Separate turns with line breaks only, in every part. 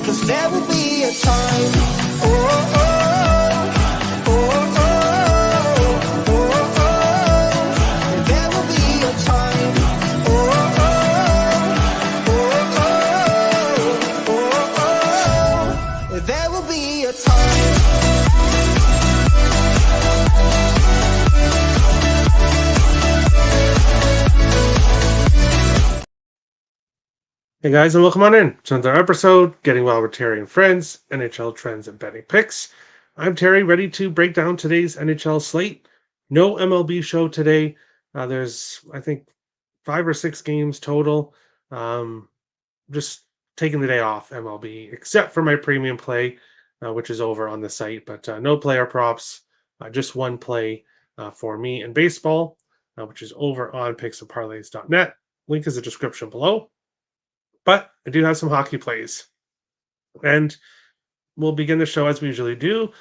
'cause there will be a time. Oh, oh, oh, oh, oh, oh, oh. There will be a time. Oh, oh, oh, oh, oh, oh. There will be a time.
Hey guys, and welcome on in to another episode, Getting Well with Terry and Friends, NHL Trends and Betting Picks. I'm Terry, ready to break down today's NHL slate. No MLB show today. There's, I think, 5 or 6 games total. Just taking the day off MLB, except for my premium play, which is over on the site, but no player props, just one play for me in baseball, which is over on picksandparlays.net. Link is in the description below. But I do have some hockey plays. And we'll begin the show as we usually do,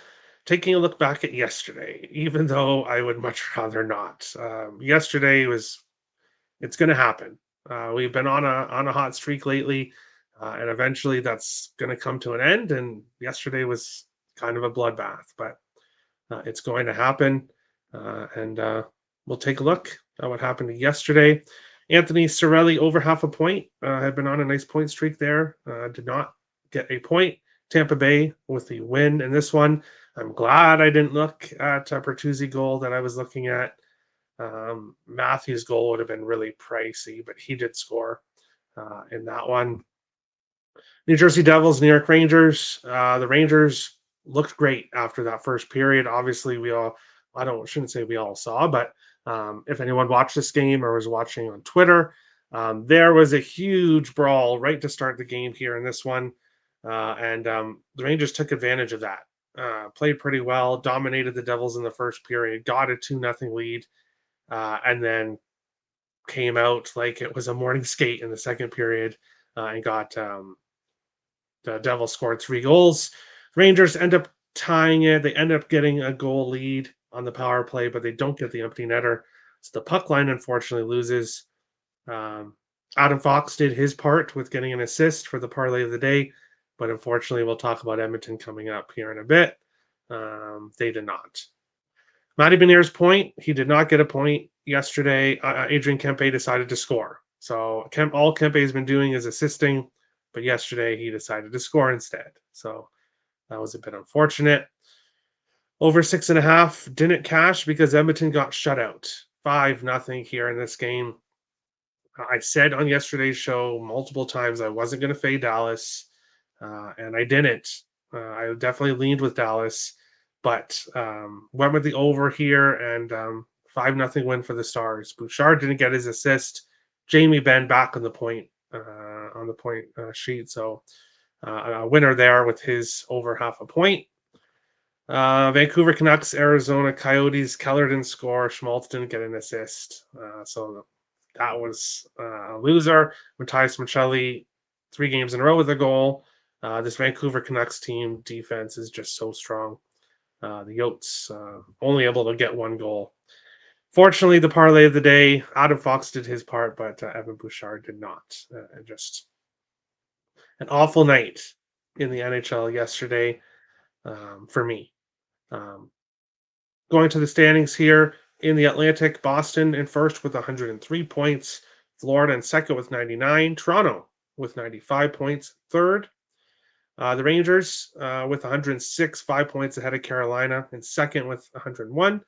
taking a look back at yesterday, even though I would much rather not. Yesterday it's going to happen. We've been on a hot streak lately, and eventually that's going to come to an end. And yesterday was kind of a bloodbath, but it's going to happen. And we'll take a look at what happened yesterday. Anthony Cirelli over half a point, had been on a nice point streak there, did not get a point. Tampa Bay with the win in this one. I'm glad I didn't look at Bertuzzi goal that I was looking at. Matthews' goal would have been really pricey, but he did score in that one. New Jersey Devils, New York Rangers. The Rangers looked great after that first period. Obviously, shouldn't say we all saw, but if anyone watched this game or was watching on Twitter, there was a huge brawl right to start the game here in this one. And the Rangers took advantage of that. Played pretty well, dominated the Devils in the first period, got a 2-0 lead, and then came out like it was a morning skate in the second period and got the Devils scored 3 goals. Rangers end up tying it. They end up getting a goal lead on the power play, but they don't get the empty netter. So the puck line unfortunately loses. Adam Fox did his part with getting an assist for the parlay of the day, but unfortunately we'll talk about Edmonton coming up here in a bit. They did not. Matty Beniers' point, he did not get a point yesterday. Adrian Kempe decided to score. So all Kempe has been doing is assisting, but yesterday he decided to score instead. So that was a bit unfortunate. Over 6.5 didn't cash because Edmonton got shut out. 5-0 here in this game. I said on yesterday's show multiple times I wasn't going to fade Dallas, and I didn't. I definitely leaned with Dallas, but went with the over here, and 5-0 win for the Stars. Bouchard didn't get his assist. Jamie Benn back on the point sheet, so a winner there with his over half a point. Vancouver Canucks, Arizona Coyotes. Keller didn't score. Schmaltz didn't get an assist. So that was a loser. Matthias Maccelli, 3 games in a row with a goal. This Vancouver Canucks team defense is just so strong. The Yotes only able to get 1 goal. Fortunately, the parlay of the day, Adam Fox did his part, but Evan Bouchard did not. Just an awful night in the NHL yesterday for me. Going to the standings here in the Atlantic, Boston in first with 103 points, Florida in second with 99, Toronto with 95 points, third. The Rangers with 106, 5 points ahead of Carolina, in second with 101,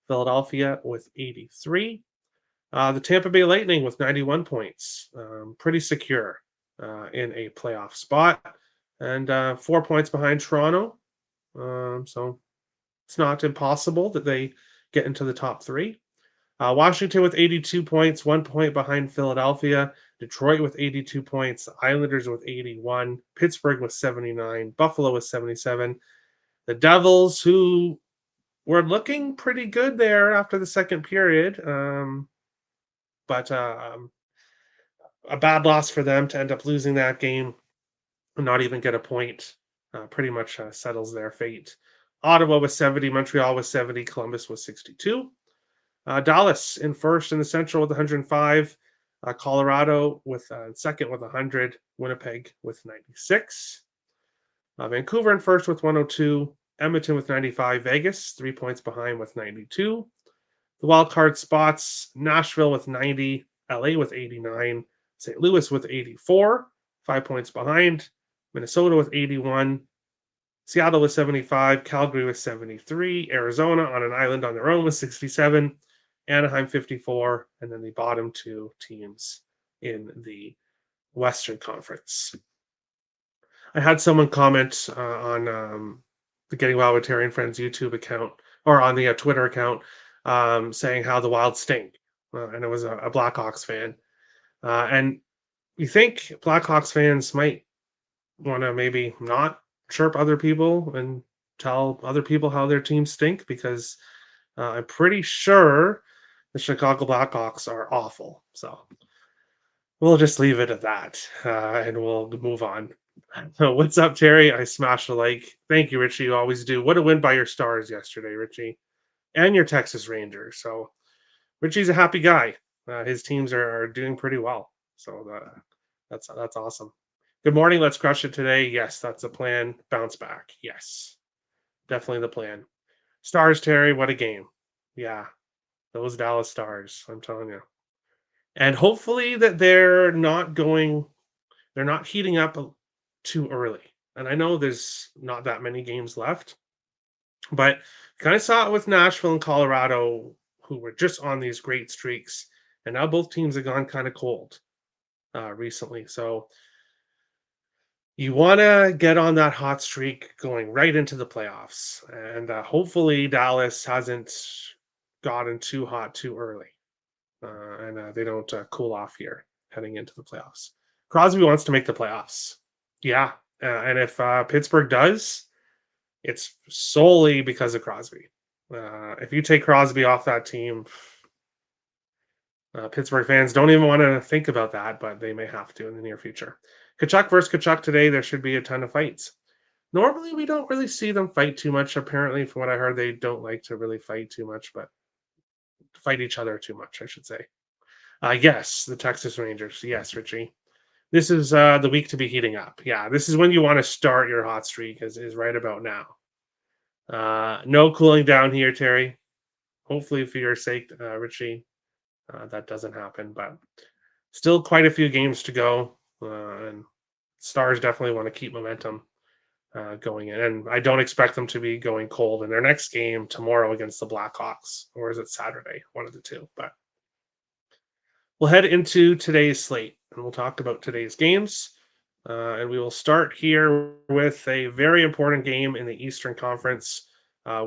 Philadelphia with 83. The Tampa Bay Lightning with 91 points, pretty secure in a playoff spot, and 4 points behind Toronto. So it's not impossible that they get into the top 3. Washington with 82 points, 1 point behind Philadelphia. Detroit with 82 points. Islanders with 81. Pittsburgh with 79. Buffalo with 77. The Devils, who were looking pretty good there after the second period, but a bad loss for them to end up losing that game and not even get a point. Pretty much settles their fate. Ottawa was 70, Montreal was 70, Columbus was 62. Dallas in first in the Central with 105. Colorado with second with 100. Winnipeg with 96. Vancouver in first with 102. Edmonton with 95. Vegas 3 points behind with 92. The wild card spots: Nashville with 90. LA with 89. St. Louis with 84. 5 points behind. Minnesota with 81. Seattle with 75. Calgary with 73. Arizona on an island on their own with 67. Anaheim 54. And then the bottom two teams in the Western Conference. I had someone comment on the Getting Wild with Terry and Friends YouTube account, or on the Twitter account, saying how the Wild stink. And it was a Blackhawks fan. And you think Blackhawks fans might want to maybe not chirp other people and tell other people how their teams stink, because I'm pretty sure the Chicago Blackhawks are awful. So we'll just leave it at that, and we'll move on. So what's up, Terry? I smashed a like. Thank you, Richie. You always do. What a win by your Stars yesterday, Richie, and your Texas Rangers. So Richie's a happy guy. His teams are doing pretty well. So that's awesome. Good morning. Let's crush it today. Yes, that's the plan. Bounce back. Yes, definitely the plan. Stars, Terry. What a game. Yeah, those Dallas Stars. I'm telling you. And hopefully that they're not heating up too early. And I know there's not that many games left, but kind of saw it with Nashville and Colorado, who were just on these great streaks, and now both teams have gone kind of cold recently. So you want to get on that hot streak going right into the playoffs, and hopefully Dallas hasn't gotten too hot too early, and they don't cool off here heading into the playoffs. Crosby wants to make the playoffs. Yeah, and if Pittsburgh does, it's solely because of Crosby. If you take Crosby off that team, Pittsburgh fans don't even want to think about that, but they may have to in the near future. Kachuk versus Kachuk today, there should be a ton of fights. Normally, we don't really see them fight too much. Apparently, from what I heard, they don't like to really fight too much, but fight each other too much, I should say. Yes, the Texas Rangers. Yes, Richie. This is the week to be heating up. Yeah, this is when you want to start your hot streak, is right about now. No cooling down here, Terry. Hopefully, for your sake, Richie, that doesn't happen. But still quite a few games to go. And Stars definitely want to keep momentum going in. And I don't expect them to be going cold in their next game tomorrow against the Blackhawks. Or is it Saturday? One of the two. But we'll head into today's slate, and we'll talk about today's games. And we will start here with a very important game in the Eastern Conference.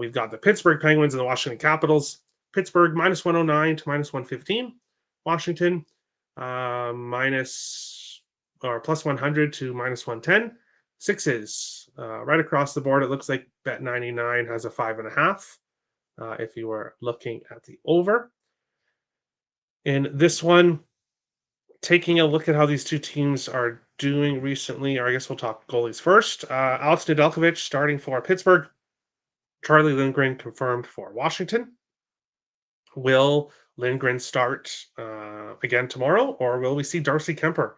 We've got the Pittsburgh Penguins and the Washington Capitals. Pittsburgh minus 109 to minus 115. Washington minus or plus 100 to minus 110. Sixes right across the board. It looks like Bet99 has a 5.5. If you were looking at the over. In this one, taking a look at how these two teams are doing recently, or I guess we'll talk goalies first. Alex Nedeljkovic starting for Pittsburgh. Charlie Lindgren confirmed for Washington. Will Lindgren start again tomorrow, or will we see Darcy Kemper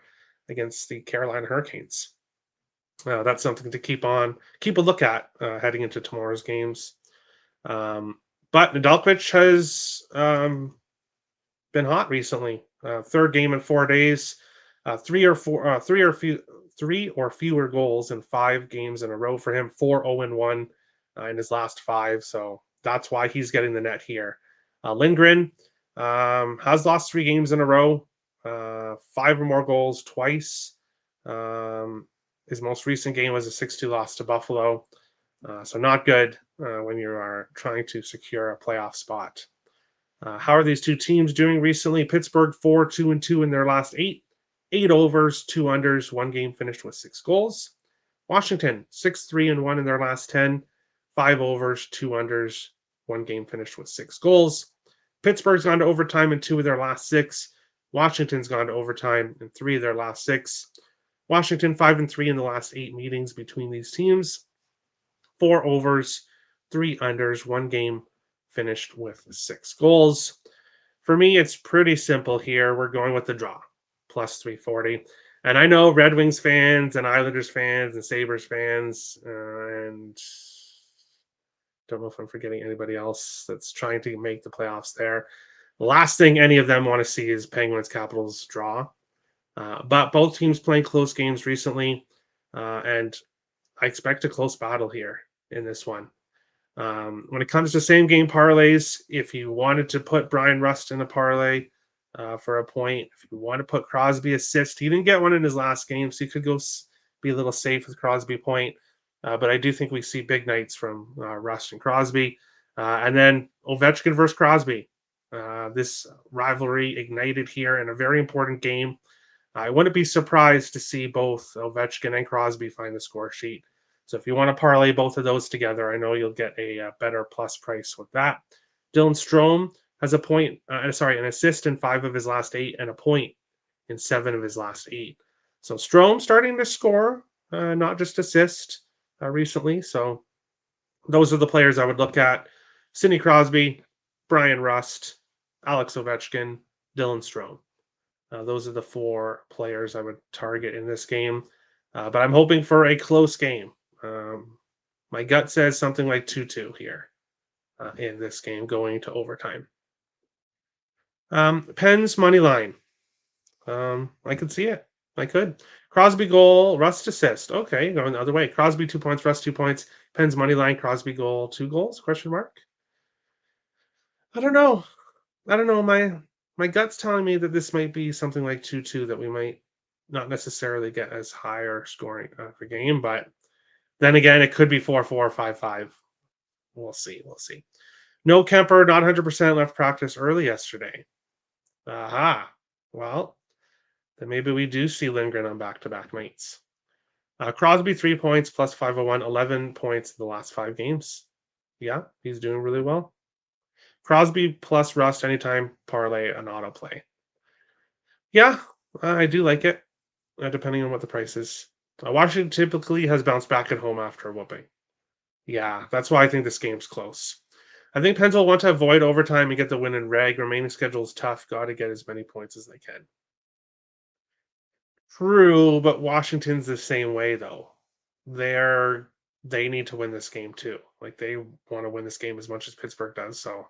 against the Carolina Hurricanes? That's something to keep a look at heading into tomorrow's games. But Nedeljkovic has been hot recently. Third game in 4 days, three or fewer goals in 5 games in a row for him. 4-0-1 in his last 5, so that's why he's getting the net here. Lindgren has lost 3 games in a row, 5 or more goals twice. His most recent game was a 6-2 loss to Buffalo, so not good when you are trying to secure a playoff spot. How are these two teams doing recently? Pittsburgh 4-2-2 in their last 8. 8 overs, 2 unders, 1 game finished with 6 goals. Washington 6-3-1 in their last 10. 5 overs, 2 unders, 1 game finished with 6 goals. Pittsburgh's gone to overtime in 2 of their last 6. Washington's gone to overtime in 3 of their last 6. Washington 5-3 in the last 8 meetings between these teams. 4 overs, 3 unders, 1 game finished with 6 goals. For me, it's pretty simple here. We're going with the draw, plus 340. And I know Red Wings fans and Islanders fans and Sabres fans and don't know if I'm forgetting anybody else that's trying to make the playoffs there. The last thing any of them want to see is Penguins Capitals draw. But both teams playing close games recently, and I expect a close battle here in this one. When it comes to same game parlays, if you wanted to put Brian Rust in a parlay for a point, if you want to put Crosby assist, he didn't get one in his last game, so you could go be a little safe with Crosby point. But I do think we see big nights from Rust and Crosby. And then Ovechkin versus Crosby. This rivalry ignited here in a very important game. I wouldn't be surprised to see both Ovechkin and Crosby find the score sheet. So if you want to parlay both of those together, I know you'll get a better plus price with that. Dylan Strome has an assist in 5 of his last 8 and a point in 7 of his last 8. So Strome starting to score, not just assist recently. So those are the players I would look at: Sidney Crosby, Brian Rust, Alex Ovechkin, Dylan Strome. Those are the 4 players I would target in this game. But I'm hoping for a close game. My gut says something like 2-2 here in this game going to overtime. Pens money line. I could see it. I could. Crosby goal, Rust assist. Okay, going the other way. Crosby 2 points, Rust 2 points. Pens money line, Crosby goal, 2 goals? Question mark. I don't know. My gut's telling me that this might be something like 2-2, that we might not necessarily get as higher scoring per game, but then again, it could be 4-4, 5-5. We'll see. No Kemper, not 100% left practice early yesterday. Aha. Well, then maybe we do see Lindgren on back-to-back nights. Crosby 3 points plus 501, 11 points in the last 5 games. Yeah, he's doing really well. Crosby plus Rust anytime parlay an autoplay. Yeah, I do like it, depending on what the price is. Washington typically has bounced back at home after a whooping. Yeah, that's why I think this game's close. I think Pens will want to avoid overtime and get the win in reg. Remaining schedule is tough. Got to get as many points as they can. True, but Washington's the same way though. They need to win this game too. Like, they want to win this game as much as Pittsburgh does. So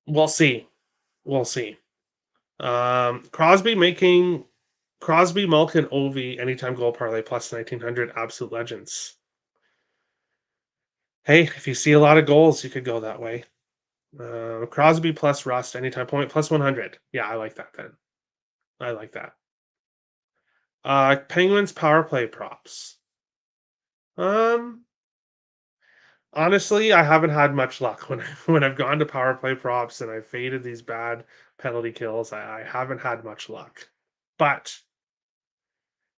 we'll see. Crosby, Malkin, Ovi anytime goal parlay plus 1900. Absolute legends. Hey, if you see a lot of goals, you could go that way. Crosby plus Rust anytime point plus 100. Yeah, I like that then. I like that. Penguins power play props. Honestly, I haven't had much luck when I've gone to power play props and I've faded these bad penalty kills. I haven't had much luck, but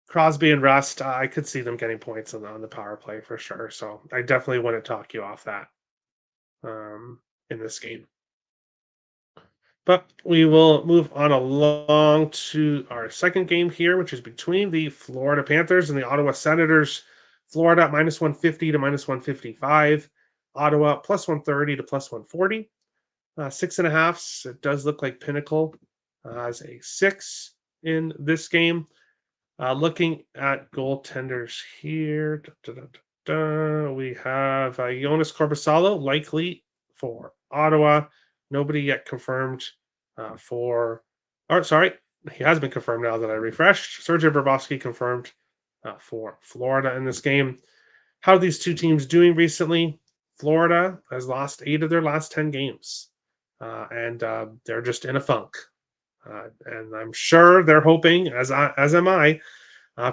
Crosby and Rust, I could see them getting points on the power play for sure. So I definitely wouldn't talk you off that in this game. But we will move on along to our second game here, which is between the Florida Panthers and the Ottawa Senators. Florida minus 150 to minus 155. Ottawa plus 130 to plus 140. 6.5. It does look like Pinnacle has a 6 in this game. Looking at goaltenders here, we have Jonas Corposalo likely for Ottawa. Nobody yet confirmed he has been confirmed now that I refreshed. Sergei Bobrovsky confirmed for Florida in this game. How are these two teams doing recently? Florida has lost 8 of their last 10 games, and they're just in a funk. And I'm sure they're hoping, as am I,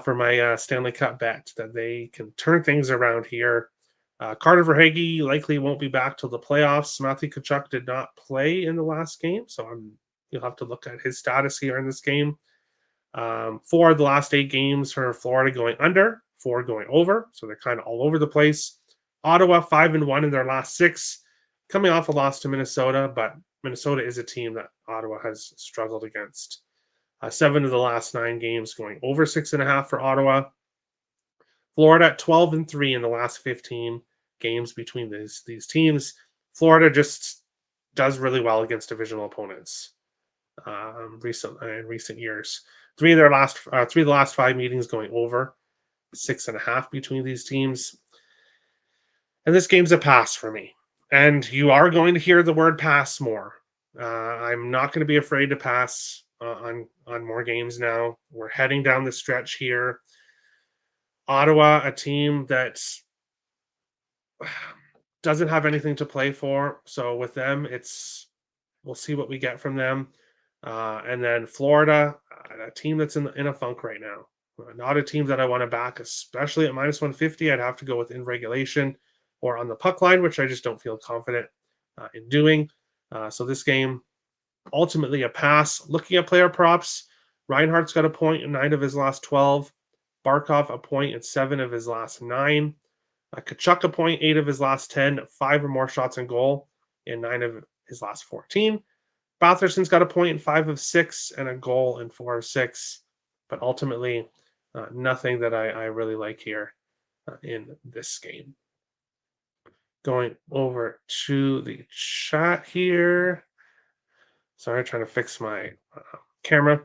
for my Stanley Cup bet, that they can turn things around here. Carter Verhaeghe likely won't be back till the playoffs. Matthew Tkachuk did not play in the last game, so you'll have to look at his status here in this game. 4 of the last 8 games for Florida going under, 4 going over, so they're kind of all over the place. Ottawa 5-1 in their last 6, coming off a loss to Minnesota, but Minnesota is a team that Ottawa has struggled against. 7 of the last 9 games going over 6.5 for Ottawa. Florida at 12-3 in the last 15 games between these teams. Florida just does really well against divisional opponents in recent years. Three of the last 5 meetings going over 6.5 between these teams. And this game's a pass for me. And you are going to hear the word pass more. I'm not going to be afraid to pass on more games now. We're heading down the stretch here. Ottawa, a team that doesn't have anything to play for. So with them, we'll see what we get from them. And then Florida, a team that's in a funk right now. Not a team that I want to back, especially at minus 150. I'd have to go with in regulation or on the puck line, which I just don't feel confident in doing. So this game, ultimately a pass. Looking at player props, Reinhardt's got a point in 9 of his last 12. Barkov a point in 7 of his last 9. Tkachuk a point, 8 of his last 10. 5 or more shots on goal in 9 of his last 14. Batherson's got a point in 5 of 6 and a goal in 4 of 6. But ultimately, nothing that I really like here in this game. Going over to the chat here. Sorry, trying to fix my camera.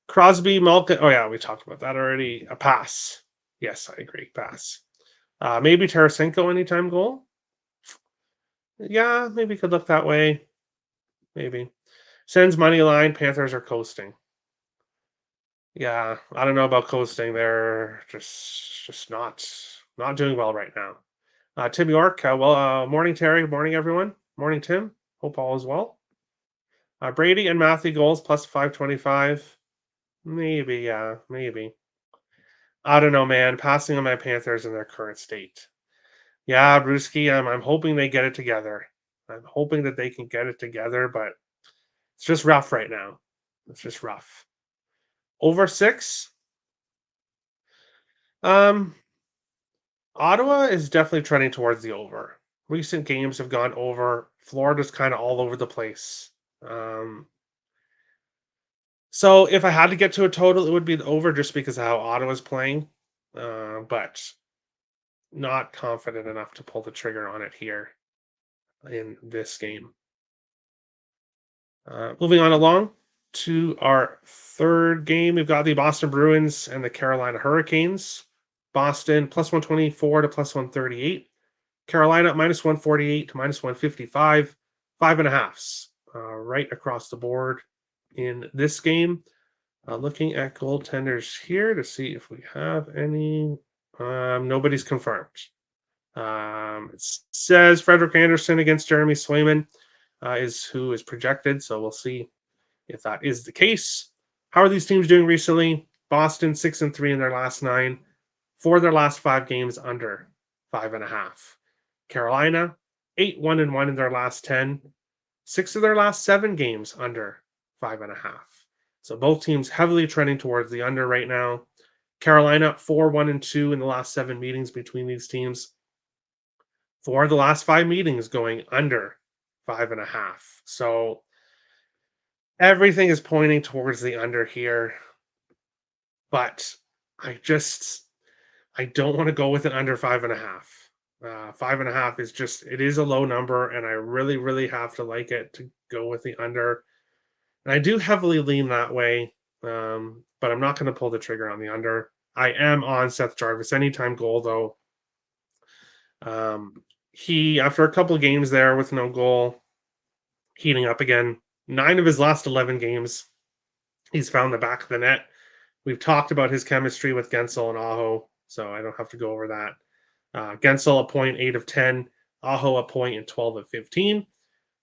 Crosby, Malkin. Oh, yeah, we talked about that already. A pass. Yes, I agree. Pass. Maybe Tarasenko anytime goal. Yeah, maybe could look that way. Maybe. Sends money line. Panthers are coasting. Yeah, I don't know about coasting. They're just not doing well right now. Tim York. Morning, Terry. Morning, everyone. Morning, Tim. Hope all is well. Brady and Matthew goals plus 525. Maybe, yeah, maybe. I don't know, man. Passing on my Panthers in their current state. Yeah, Brewski, I'm hoping they get it together. I'm hoping that they can get it together, but it's just rough right now. It's just rough. Over 6. Ottawa is definitely trending towards the over. Recent games have gone over. Florida's kind of all over the place. So if I had to get to a total, it would be the over just because of how Ottawa's playing. But not confident enough to pull the trigger on it here in this game. Moving on along to our third game, we've got the Boston Bruins and the Carolina Hurricanes. Boston plus 124 to plus 138. Carolina minus 148 to minus 155. 5.5s right across the board in this game. Looking at goaltenders here to see if we have any. Nobody's confirmed. It says Frederik Andersen against Jeremy Swayman is who is projected, so we'll see if that is the case. How are these teams doing recently? Boston 6-3 in their last 9. 4 of their last 5 games under 5.5. Carolina 8-1-1 in their last 10. 6 of their last 7 games under 5.5. So both teams heavily trending towards the under right now. Carolina 4-1-2 in the last 7 meetings between these teams. 4 of the last 5 meetings going under 5.5. So everything is pointing towards the under here. But I don't want to go with an under 5.5. 5.5 is it is a low number, and I really, really have to like it to go with the under. And I do heavily lean that way, but I'm not going to pull the trigger on the under. I am on Seth Jarvis anytime goal, though. He, after a couple of games there with no goal, heating up again. 9 of his last 11 games, he's found the back of the net. We've talked about his chemistry with Gensel and Aho, so I don't have to go over that. Gensel a point, 8 of 10. Aho a point in 12 of 15.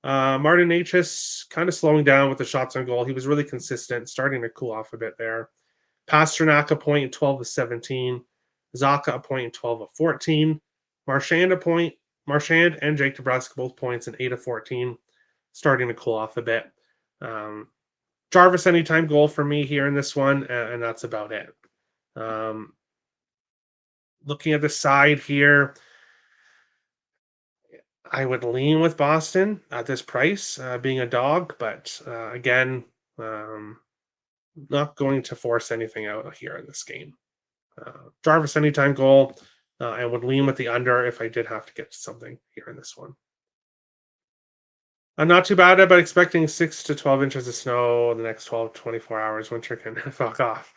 Martin Necas kind of slowing down with the shots on goal. He was really consistent, starting to cool off a bit there. Pasternak a point in 12 of 17. Zaka a point in 12 of 14. Marchand a point. Marchand and Jake DeBrusk both points in 8 of 14. Starting to cool off a bit. Jarvis anytime goal for me here in this one, and that's about it. Looking at the side here, I would lean with Boston at this price, being a dog, but again, not going to force anything out here in this game. Jarvis anytime goal, and would lean with the under if I did have to get something here in this one. I'm not too bad, but expecting 6 to 12 inches of snow in the next 12 to 24 hours. Winter can fuck off.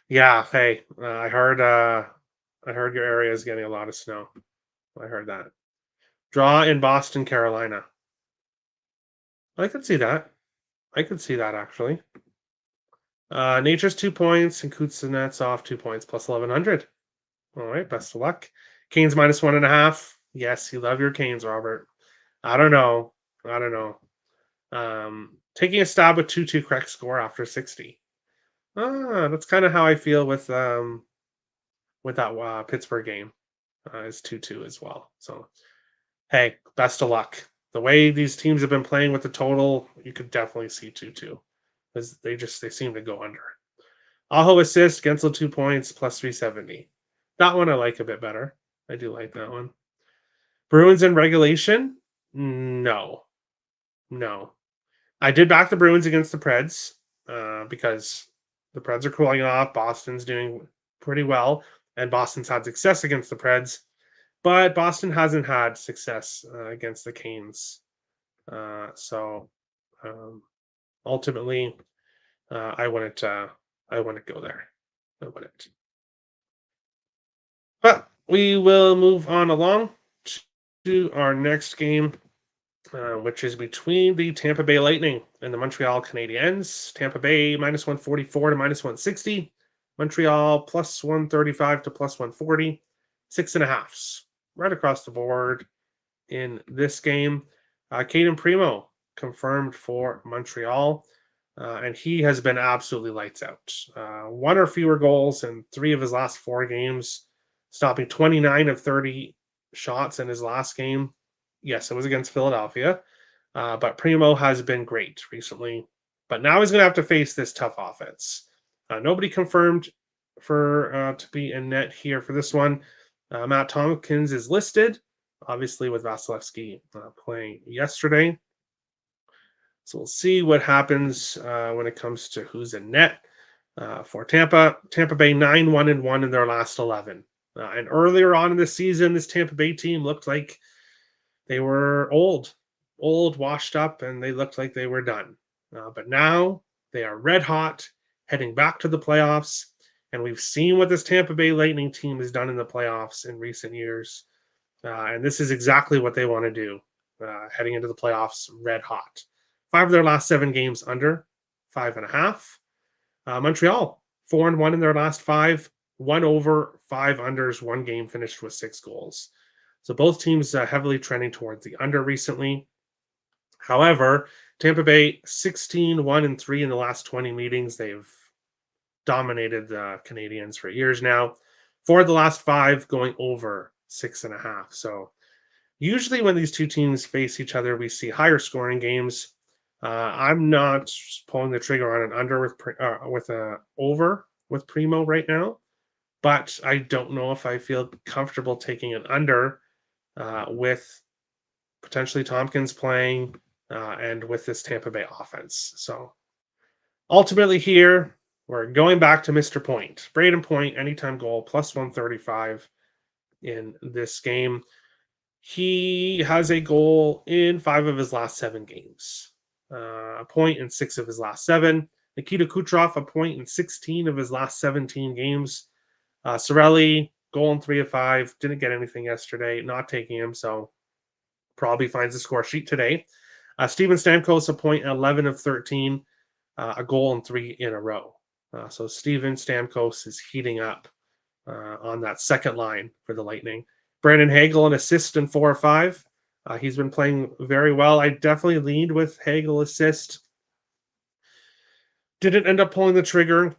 Yeah, hey, I heard your area is getting a lot of snow. I heard that. Draw in Boston, Carolina. I could see that. I could see that actually. Nature's 2 points and Kuznetsov 2 points plus 1100. All right, best of luck. Canes minus 1.5. Yes, you love your Canes, Robert. I don't know. I don't know. Taking a stab with 2-2 correct score after 60. That's kind of how I feel with that Pittsburgh game. Is 2-2 as well. So hey, best of luck. The way these teams have been playing with the total, you could definitely see 2-2 because they seem to go under. Aho assist, Gensel 2 points plus 370. That one I like a bit better. I do like that one. Bruins in regulation? No, no. I did back the Bruins against the Preds because the Preds are cooling off. Boston's doing pretty well, and Boston's had success against the Preds, but Boston hasn't had success against the Canes. So ultimately, I wouldn't go there. I wouldn't. But we will move on along to our next game, which is between the Tampa Bay Lightning and the Montreal Canadiens. Tampa Bay minus 144 to minus 160. Montreal plus 135 to plus 140. 6.5s right across the board in this game. Caden Primo confirmed for Montreal, and he has been absolutely lights out. One or fewer goals in 3 of his last 4 games, stopping 29 of 30 shots in his last game. Yes, it was against Philadelphia, but Primo has been great recently. But now he's going to have to face this tough offense. Nobody confirmed for to be in net here for this one. Matt Tompkins is listed, obviously with Vasilevsky playing yesterday. So we'll see what happens when it comes to who's in net for Tampa. Tampa Bay 9-1-1 in their last 11. And earlier on in the season, this Tampa Bay team looked like they were old, washed up, and they looked like they were done. But now they are red hot, heading back to the playoffs. And we've seen what this Tampa Bay Lightning team has done in the playoffs in recent years. And this is exactly what they want to do, heading into the playoffs red hot. 5 of their last 7 games under 5.5. Montreal 4-1 in their last 5, 1 over, 5 unders, 1 game finished with 6 goals. So both teams heavily trending towards the under recently. However, Tampa Bay 16-1-3 in the last 20 meetings. They've dominated the Canadiens for years now. 4 of the last 5 going over 6.5. So usually when these two teams face each other, we see higher scoring games. I'm not pulling the trigger on an under with a over with Primo right now, but I don't know if I feel comfortable taking an under with potentially Tompkins playing and with this Tampa Bay offense. So ultimately here, we're going back to Mr. Point. Braden Point, anytime goal, plus 135 in this game. He has a goal in 5 of his last 7 games. A point in 6 of his last 7. Nikita Kucherov, a point in 16 of his last 17 games. Cirelli, goal in 3 of 5. Didn't get anything yesterday. Not taking him, so probably finds the score sheet today. Steven Stamkos, a point in 11 of 13. A goal in 3 in a row. So Steven Stamkos is heating up on that second line for the Lightning. Brandon Hagel, an assist in 4 or 5. He's been playing very well. I definitely leaned with Hagel assist. Didn't end up pulling the trigger.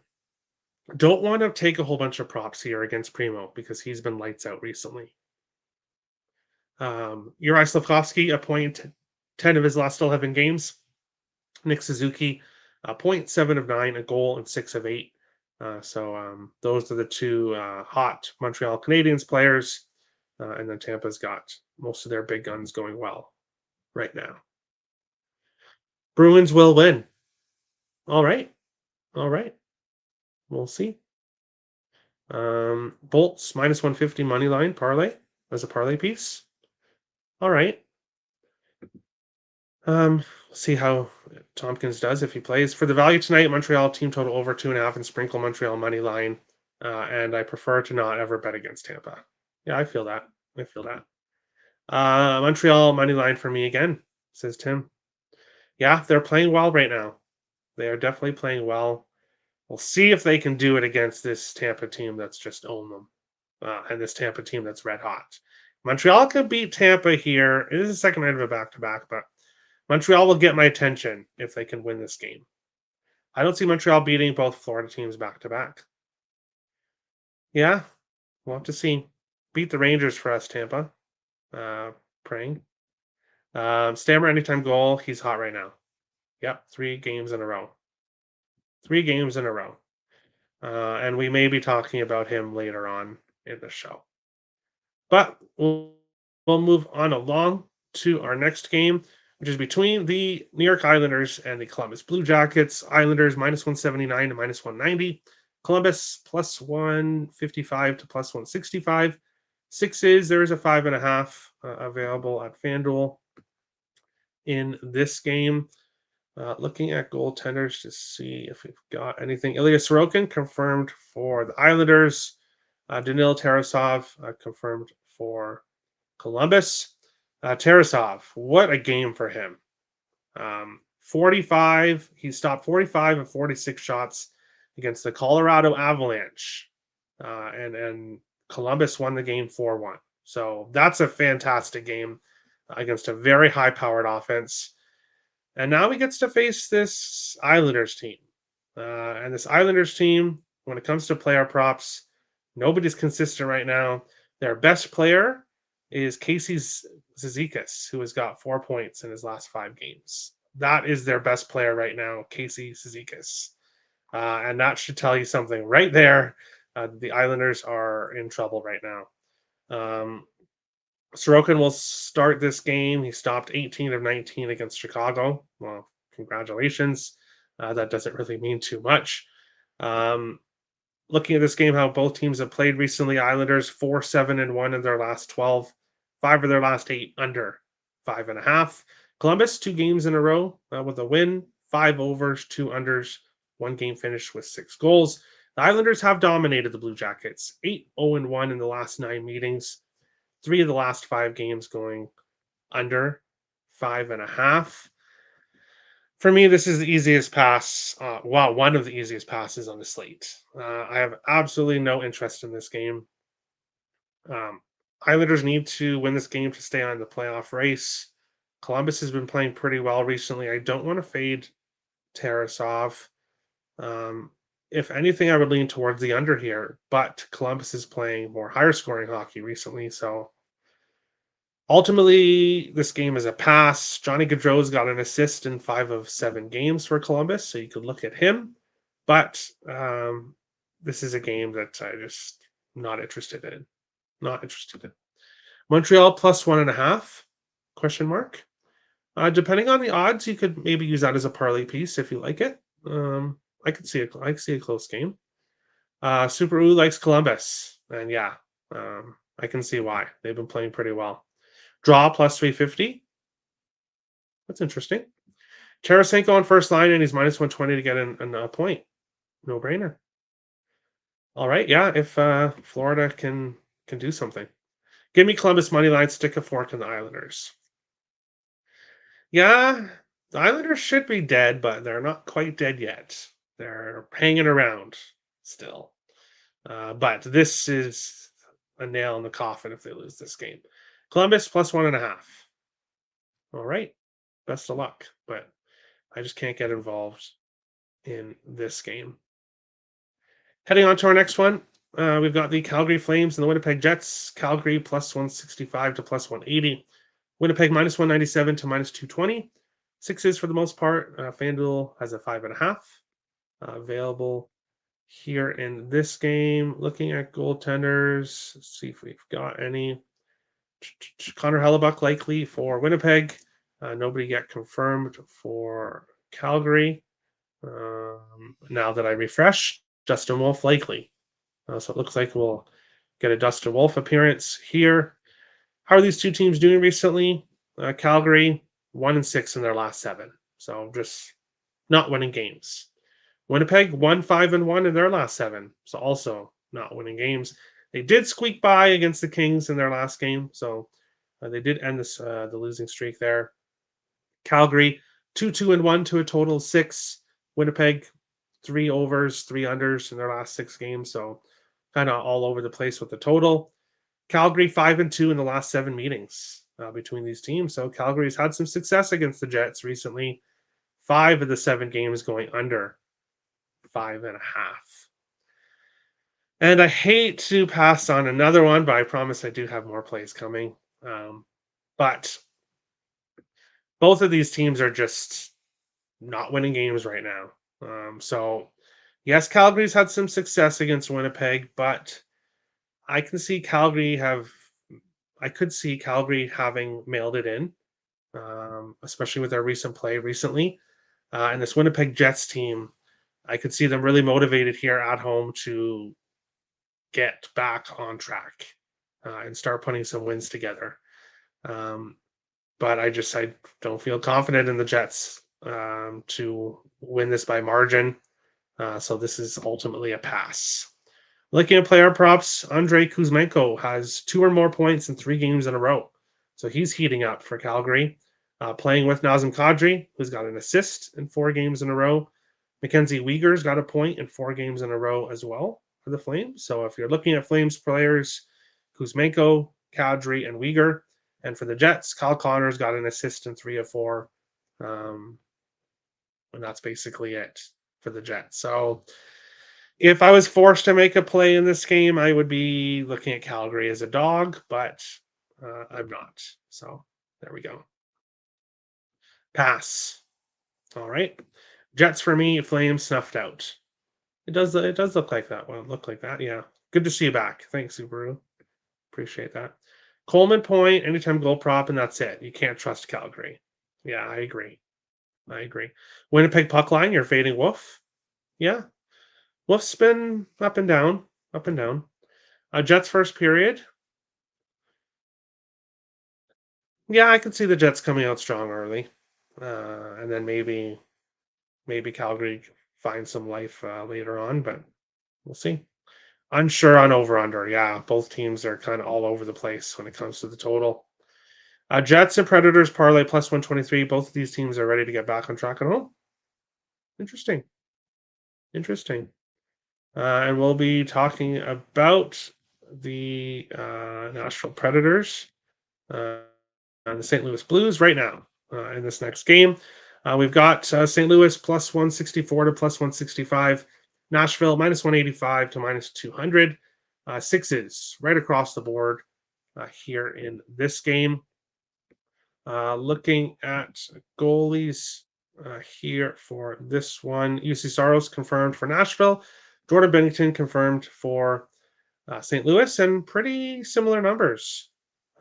Don't want to take a whole bunch of props here against Primo because he's been lights out recently. Uri Slavkovsky, a point 10 of his last 11 games. Nick Suzuki, a point 7 of 9, a goal, and 6 of 8. So those are the 2 hot Montreal Canadiens players. And then Tampa's got most of their big guns going well right now. Bruins will win. All right. We'll see. Bolts minus 150 money line parlay as a parlay piece. All right. See how Tompkins does if he plays. For the value tonight, Montreal team total over 2.5 and sprinkle Montreal money line. And I prefer to not ever bet against Tampa. Yeah, I feel that. Montreal money line for me again, says Tim. Yeah, they're playing well right now. They are definitely playing well. We'll see if they can do it against this Tampa team that's just owned them, and this Tampa team that's red hot. Montreal could beat Tampa here. It is the second night of a back-to-back, but Montreal will get my attention if they can win this game. I don't see Montreal beating both Florida teams back-to-back. Yeah, we'll have to see. Beat the Rangers for us, Tampa. Praying. Stammer anytime goal. He's hot right now. Yep, 3 games in a row. 3 games in a row. And we may be talking about him later on in the show. But we'll move on along to our next game, which is between the New York Islanders and the Columbus Blue Jackets. Islanders minus 179 to minus 190. Columbus plus 155 to plus 165. Sixes, there is a 5.5 available at FanDuel in this game. Looking at goaltenders to see if we've got anything. Ilya Sorokin confirmed for the Islanders. Danil Tarasov confirmed for Columbus. Tarasov, what a game for him. 45, he stopped 45 of 46 shots against the Colorado Avalanche. And Columbus won the game 4-1. So that's a fantastic game against a very high-powered offense. And now he gets to face this Islanders team. And this Islanders team, when it comes to player props, nobody's consistent right now. Their best player is Casey Zizekas, who has got 4 points in his last 5 games. That is their best player right now, Casey Zizekas. And that should tell you something right there. The Islanders are in trouble right now. Sorokin will start this game. He stopped 18 of 19 against Chicago. Well, congratulations. That doesn't really mean too much. Looking at this game, how both teams have played recently, Islanders 4-7-1 in their last 12, 5 of their last 8 under 5.5. Columbus 2 games in a row with a win, 5 overs, 2 unders, 1 game finished with 6 goals. The Islanders have dominated the Blue Jackets, 8-0-1 in the last 9 meetings. 3 of the last 5 games going under 5.5. For me, this is the easiest pass. One of the easiest passes on the slate. I have absolutely no interest in this game. Islanders need to win this game to stay on the playoff race. Columbus has been playing pretty well recently. I don't want to fade Tarasov. If anything, I would lean towards the under here, but Columbus is playing more higher scoring hockey recently, so ultimately, this game is a pass. Johnny Gaudreau's got an assist in 5 of 7 games for Columbus, so you could look at him. But this is a game that I just not interested in. Montreal plus 1.5? Question mark. Depending on the odds, you could maybe use that as a parlay piece if you like it. I could see a close game. Super U likes Columbus, and yeah, I can see why. They've been playing pretty well. Draw plus 350. That's interesting. Tarasenko on first line, and he's minus 120 to get a point. No brainer. All right, yeah. If Florida can do something, give me Columbus money line. Stick a fork in the Islanders. Yeah, the Islanders should be dead, but they're not quite dead yet. They're hanging around still. But this is a nail in the coffin if they lose this game. Columbus plus 1.5. All right. Best of luck. But I just can't get involved in this game. Heading on to our next one. We've got the Calgary Flames and the Winnipeg Jets. Calgary plus 165 to plus 180. Winnipeg minus 197 to minus 220. Sixes for the most part. FanDuel has a 5.5 available here in this game. Looking at goaltenders. Let's see if we've got any. Connor Hellebuck likely for Winnipeg. Nobody yet confirmed for Calgary. Now that I refresh, Justin Wolf likely. So it looks like we'll get a Dustin Wolf appearance here. How are these two teams doing recently? Calgary 1-6 in their last 7. So just not winning games. Winnipeg 1-5-1 in their last 7. So also not winning games. They did squeak by against the Kings in their last game. So they did end the losing streak there. Calgary 2-2-1 to a total of 6. Winnipeg 3 overs, 3 unders in their last 6 games. So kind of all over the place with the total. Calgary 5-2 in the last 7 meetings between these teams. So Calgary's had some success against the Jets recently. 5 of the 7 games going under 5.5. And I hate to pass on another one, but I promise I do have more plays coming. But both of these teams are just not winning games right now. So yes, Calgary's had some success against Winnipeg, but I could see Calgary having mailed it in, especially with their recent play recently. And this Winnipeg Jets team, I could see them really motivated here at home to get back on track and start putting some wins together. But I don't feel confident in the Jets to win this by margin. So this is ultimately a pass. Looking at player props, Andrei Kuzmenko has 2 or more points in 3 games in a row. So he's heating up for Calgary. Playing with Nazem Kadri, who's got an assist in 4 games in a row. Mackenzie Weegar's got a point in 4 games in a row as well for the Flames. So if you're looking at Flames players, Kuzmenko, Kadri, and Weegar. And for the Jets, Kyle Connor's got an assist in 3 of 4. And that's basically it for the Jets. So if I was forced to make a play in this game, I would be looking at Calgary as a dog, but I'm not. So there we go. Pass. All right. Jets for me, Flames snuffed out. It does look like that. Well, look like that. Yeah. Good to see you back. Thanks, Subaru. Appreciate that. Coleman point, anytime goal prop, and that's it. You can't trust Calgary. Yeah, I agree. Winnipeg puck line, you're fading Wolf. Yeah. Wolf's been up and down. Jets first period. Yeah, I could see the Jets coming out strong early. And then maybe Calgary finds some life later on, but we'll see. Unsure on over-under. Yeah, both teams are kind of all over the place when it comes to the total. Jets and Predators parlay plus 123. Both of these teams are ready to get back on track at home. Interesting. And we'll be talking about the Nashville Predators and the St. Louis Blues right now in this next game. We've got St. Louis plus 164 to plus 165. Nashville minus 185 to minus 200. Sixes right across the board here in this game. Looking at goalies here for this one, UC Saros confirmed for Nashville. Jordan Binnington confirmed for St. Louis, and pretty similar numbers.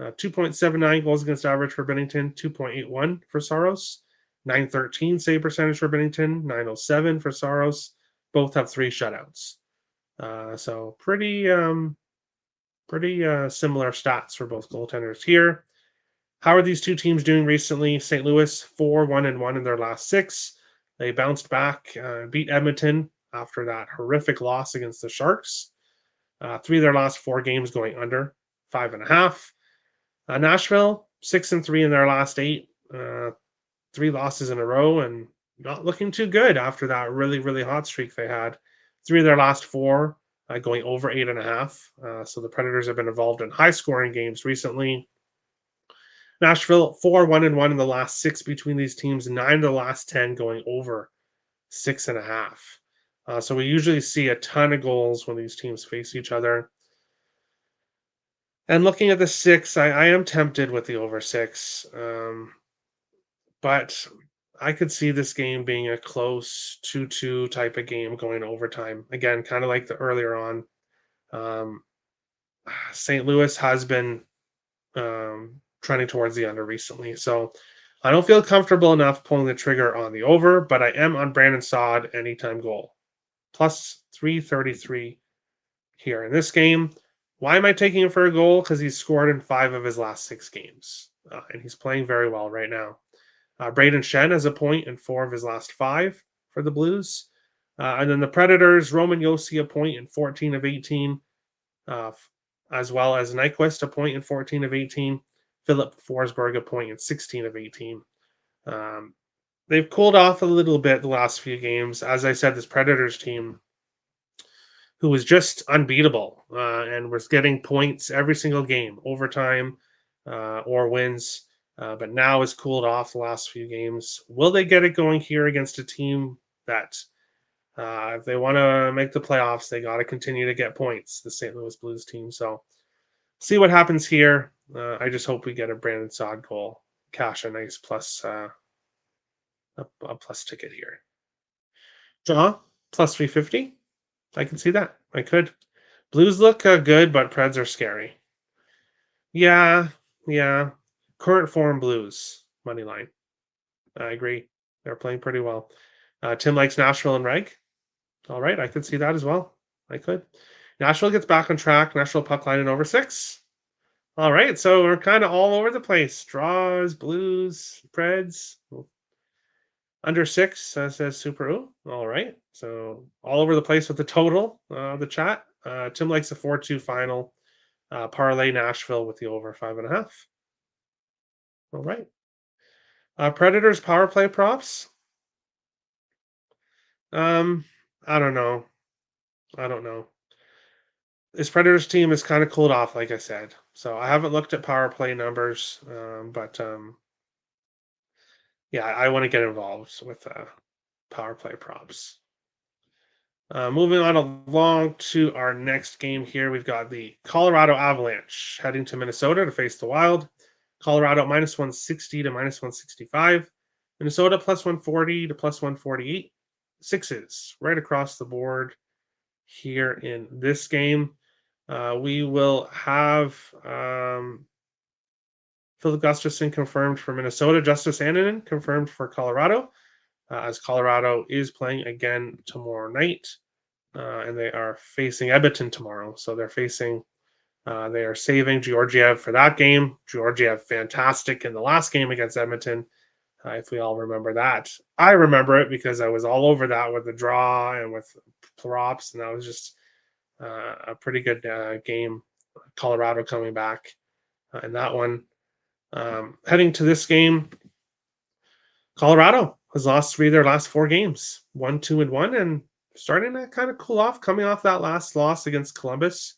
2.79 goals against average for Binnington, 2.81 for Saros, 913 save percentage for Binnington, 907 for Saros. Both have 3 shutouts. So pretty similar stats for both goaltenders here. How are these two teams doing recently? St. Louis 4-1-1 in their last 6. They bounced back, beat Edmonton after that horrific loss against the Sharks. 3 of their last 4 games going under 5.5. Nashville 6-3 in their last 8. 3 losses in a row and not looking too good after that really, really hot streak they had. 3 of their last 4 going over 8.5. So the Predators have been involved in high-scoring games recently. Nashville 4-1-1 in the last 6 between these teams. 9 of the last 10 going over 6.5. So we usually see a ton of goals when these teams face each other. And looking at the 6, I am tempted with the over 6. But I could see this game being a close 2-2 type of game going overtime. Again, kind of like the earlier on. St. Louis has been trending towards the under recently. So I don't feel comfortable enough pulling the trigger on the over, but I am on Brandon Saad anytime goal. Plus 333 here in this game. Why am I taking him for a goal? Because he's scored in 5 of his last 6 games. And he's playing very well right now. Braden Shen has a point in 4 of his last 5 for the Blues. And then the Predators, Roman Josi a point in 14 of 18, as well as Nyquist a point in 14 of 18, Philip Forsberg a point in 16 of 18. They've cooled off a little bit the last few games. As I said, this Predators team, who was just unbeatable and was getting points every single game, overtime or wins, but now has cooled off the last few games. Will they get it going here against a team that, if they want to make the playoffs, they got to continue to get points, the St. Louis Blues team. So see what happens here. I just hope we get a Brandon Saad goal, cash a nice plus a plus ticket here. Draw plus 350. I can see that. I could. Blues look good, but Preds are scary. Yeah. Current form Blues money line. I agree. They're playing pretty well. Tim likes Nashville and Reg. All right, I could see that as well. I could. Nashville gets back on track. Nashville puck line in over 6. All right, so we're kind of all over the place. Draws, Blues, Preds. Under 6, says Super U. All right, so all over the place with the total, the chat. Tim likes a 4-2 final. Parlay Nashville with the over 5.5. All right. Predators power play props. I don't know. This Predators team is kind of cooled off, like I said. So I haven't looked at power play numbers, but yeah, I want to get involved with power play props. Moving on along to our next game here, we've got the Colorado Avalanche heading to Minnesota to face the Wild. Colorado minus 160 to minus 165. Minnesota plus 140 to plus 148. Sixes right across the board here in this game. We will have Philip Gustafson confirmed for Minnesota, Justice Annunen confirmed for Colorado, as Colorado is playing again tomorrow night. And they are facing Edmonton tomorrow. So they are saving Georgiev for that game. Georgiev, fantastic in the last game against Edmonton, if we all remember that. I remember it because I was all over that with the draw and with props, and that was just a pretty good game. Colorado coming back in that one. Heading to this game, Colorado has lost 3 of their last 4 games, 1, 2, and 1, and starting to kind of cool off, coming off that last loss against Columbus,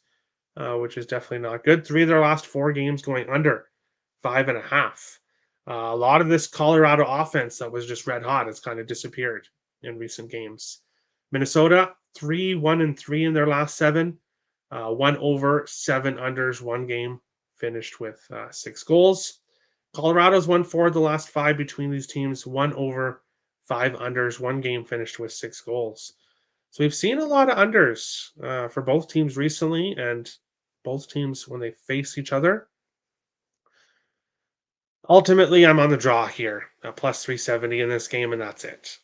which is definitely not good. 3 of their last 4 games going under 5.5. A lot of this Colorado offense that was just red hot has kind of disappeared in recent games. Minnesota 3-1-3 in their last 7, 1 over, 7 unders, 1 game finished with 6 goals. Colorado's won 4 of the last 5 between these teams, 1 over, 5 unders, 1 game finished with 6 goals. So we've seen a lot of unders for both teams recently, and both teams when they face each other. Ultimately, I'm on the draw here, plus 370 in this game, and that's it.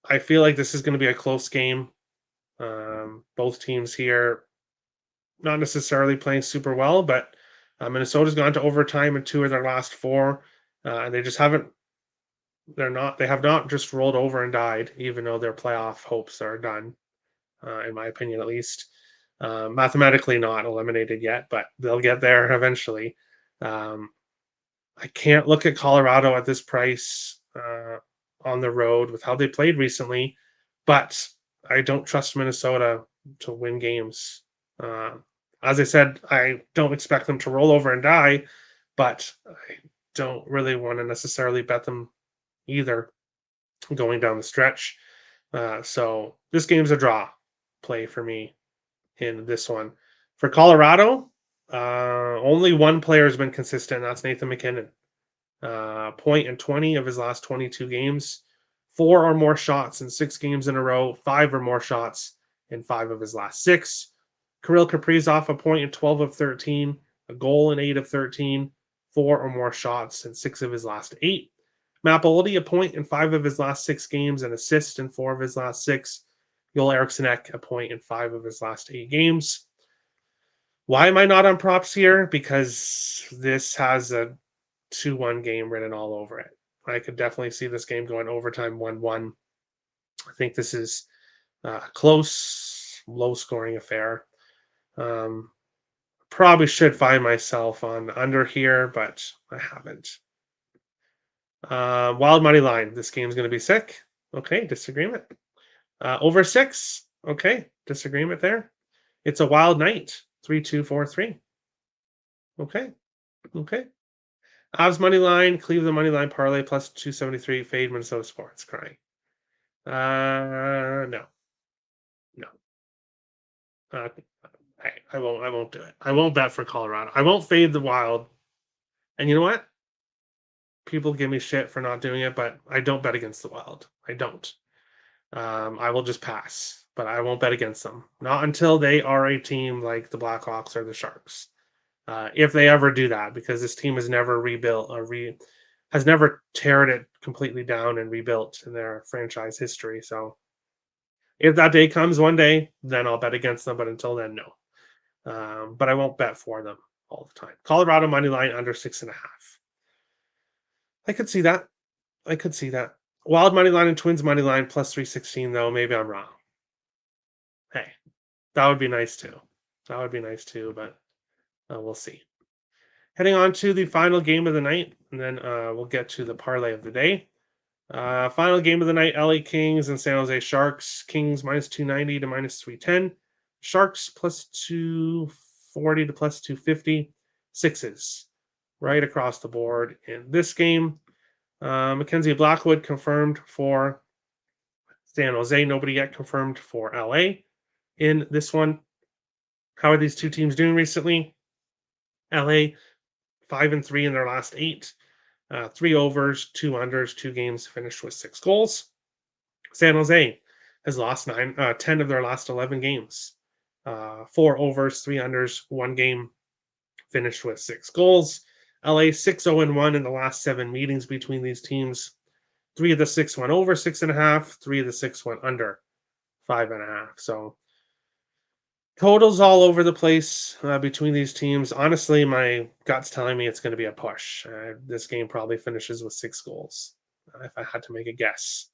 I feel like this is going to be a close game. Both teams here not necessarily playing super well, but Minnesota's gone to overtime in 2 of their last 4, and they have not just rolled over and died, even though their playoff hopes are done, in my opinion at least. Mathematically not eliminated yet, but they'll get there eventually. I can't look at Colorado at this price on the road with how they played recently, but I don't trust Minnesota to win games. As I said, I don't expect them to roll over and die, but I don't really want to necessarily bet them either going down the stretch. So this game's a draw play for me in this one. For Colorado, only one player has been consistent, and that's Nathan McKinnon. Point in 20 of his last 22 games, 4 or more shots in 6 games in a row, 5 or more shots in 5 of his last 6. Kirill Kaprizov, a point in 12 of 13, a goal in 8 of 13, 4 or more shots in 6 of his last 8. Matt Boldy, a point in 5 of his last 6 games, an assist in 4 of his last 6. Joel Eriksson Ek, a point in 5 of his last 8 games. Why am I not on props here? Because this has a 2-1 game written all over it. I could definitely see this game going overtime 1-1. I think this is a close, low-scoring affair. Probably should find myself on under here, but I haven't. Wild money line. This game's going to be sick. Okay, disagreement. Over 6. Okay, disagreement there. It's a wild night. 3-2-4-3. Okay, okay. Avs money line, Cleveland money line parlay plus 273. Fade Minnesota Sports. Crying. No, no. I won't. I won't do it. I won't bet for Colorado. I won't fade the Wild. And you know what? People give me shit for not doing it, but I don't bet against the Wild. I don't. I will just pass, but I won't bet against them. Not until they are a team like the Blackhawks or the Sharks. If they ever do that, because this team has never rebuilt or has never teared it completely down and rebuilt in their franchise history. So if that day comes one day, then I'll bet against them. But until then, no. But I won't bet for them all the time. Colorado money line under 6.5. I could see that. I could see that. Wild money line and Twins money line plus 316, though. Maybe I'm wrong. Hey, that would be nice too. That would be nice too, but we'll see. Heading on to the final game of the night, and then we'll get to the parlay of the day. Final game of the night, LA Kings and San Jose Sharks. Kings minus 290 to minus 310. Sharks plus 240 to plus 250. Sixes right across the board in this game. Mackenzie Blackwood confirmed for San Jose. Nobody yet confirmed for LA in this one. How are these two teams doing recently? LA 5-3 in their last 8. 3 overs, 2 unders, 2 games finished with 6 goals. San Jose has lost 10 of their last 11 games. 4 overs, 3 unders, 1 game finished with 6 goals. LA 6-0-1 in the last 7 meetings between these teams. 3 of the 6 went over 6.5. 3 of the 6 went under 5.5. So totals all over the place between these teams. Honestly, my gut's telling me it's going to be a push. This game probably finishes with 6 goals, if I had to make a guess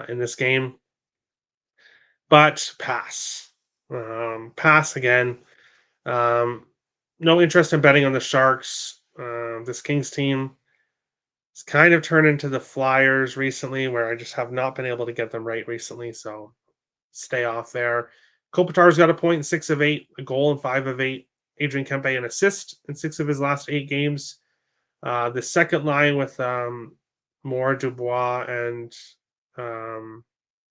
in this game. But pass. Pass again. No interest in betting on the Sharks. This Kings team has kind of turned into the Flyers recently, where I just have not been able to get them right recently. So stay off there. Kopitar's got a point in 6 of 8, a goal in 5 of 8. Adrian Kempe an assist in 6 of his last 8 games. The second line with Moore, Dubois, and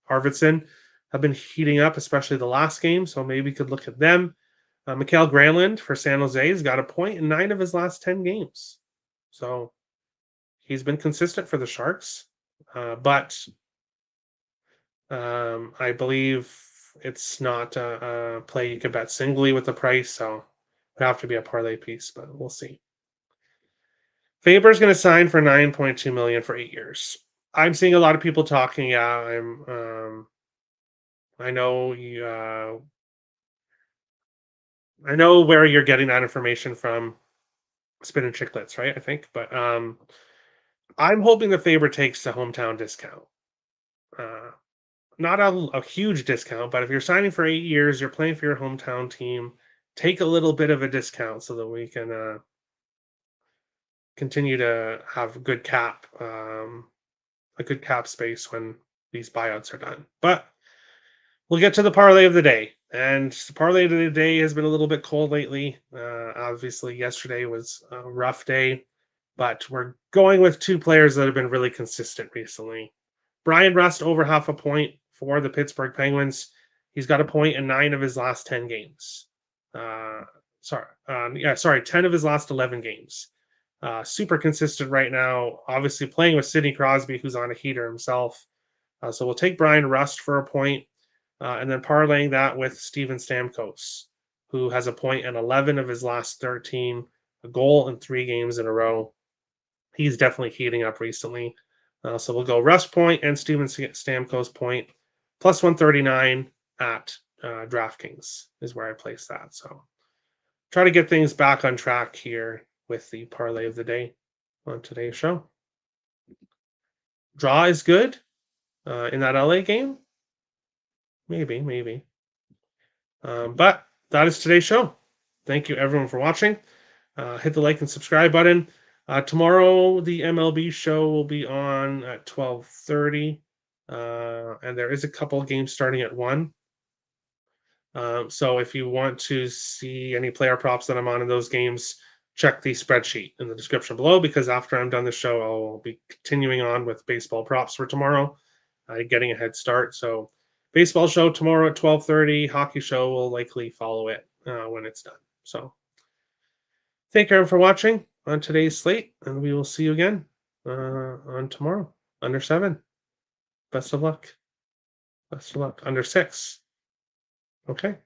Arvidsson have been heating up, especially the last game. So maybe we could look at them. Mikael Granlund for San Jose has got a point in 9 of his last 10 games. So he's been consistent for the Sharks. But I believe it's not a play you can bet singly with the price, so it would have to be a parlay piece, but we'll see. Faber's going to sign for $9.2 million for 8 years. I'm seeing a lot of people talking. Yeah, I know you. I know where you're getting that information from. Spin and Chicklets, right? I think, but I'm hoping that Faber takes the hometown discount. Not a huge discount, but if you're signing for 8 years, you're playing for your hometown team, take a little bit of a discount so that we can continue to have a good cap space when these buyouts are done. But we'll get to the parlay of the day. And the parlay of the day has been a little bit cold lately. Obviously, yesterday was a rough day, but we're going with 2 players that have been really consistent recently. Brian Rust over half a point for the Pittsburgh Penguins. He's got a point in 9 of his last 10 games. 10 of his last 11 games. Super consistent right now. Obviously playing with Sidney Crosby, who's on a heater himself. So we'll take Brian Rust for a point, and then parlaying that with Steven Stamkos, who has a point in 11 of his last 13, a goal in 3 games in a row. He's definitely heating up recently. So we'll go Rust point and Steven Stamkos point, plus 139 at DraftKings is where I place that. So try to get things back on track here with the parlay of the day on today's show. draw is good in that LA game. Maybe. But that is today's show. Thank you everyone for watching. Hit the like and subscribe button. Tomorrow the MLB show will be on at 12:30, and there is a couple games starting at 1. So if you want to see any player props that I'm on in those games, check the spreadsheet in the description below, because after I'm done the show, I'll be continuing on with baseball props for tomorrow, getting a head start. So baseball show tomorrow at 12:30. Hockey show will likely follow it when it's done. So thank you everyone for watching on today's slate, and we will see you again on tomorrow. Under 7. Best of luck. Under 6. Okay.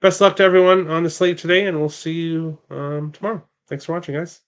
Best luck to everyone on the slate today, and we'll see you tomorrow. Thanks for watching, guys.